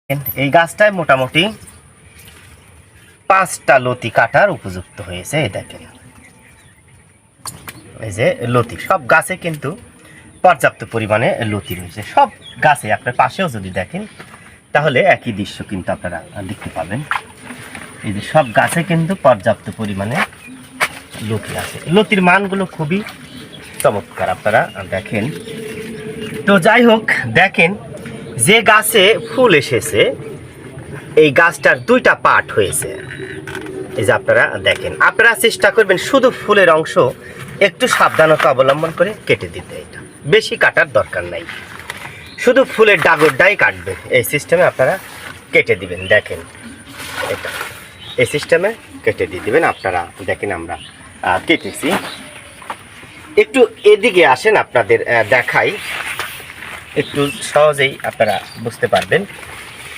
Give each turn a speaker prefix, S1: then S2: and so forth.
S1: এই গাছটায় মোটামুটি 5টা লতি কাটার উপযুক্ত হয়েছে। এই দেখেন, এই যে লতি, সব গাছে কিন্তু পর্যাপ্ত পরিমাণে লতি রয়েছে। সব গাছে আপনার পাশেও যদি দেখেন তাহলে একই দৃশ্য কিন্তু আপনারা দেখতে পাবেন। এই যে সব গাছে কিন্তু পর্যাপ্ত পরিমাণে লতি আছে। লতির মানগুলো খুবই চমৎকার, আপনারা দেখেন। তো যাই হোক, দেখেন যে গাছে ফুল এসেছে এই গাছটার 2টা পার্ট হয়েছে। এই যে আপনারা দেখেন, আপনারা চেষ্টা করবেন শুধু ফুলের অংশ একটু সাবধানতা অবলম্বন করে কেটে দিতে। এটা বেশি কাটার দরকার নাই, শুধু ফুলের ডাগরটাই কাটবে। এই সিস্টেমে আপনারা কেটে দিবেন। দেখেন, এটা এই সিস্টেমে কেটে দিয়ে দিবেন। আপনারা দেখেন আমরা কেটেছি। একটু এদিকে আসেন, আপনাদের দেখাই, একটু সহজেই আপনারা বুঝতে পারবেন।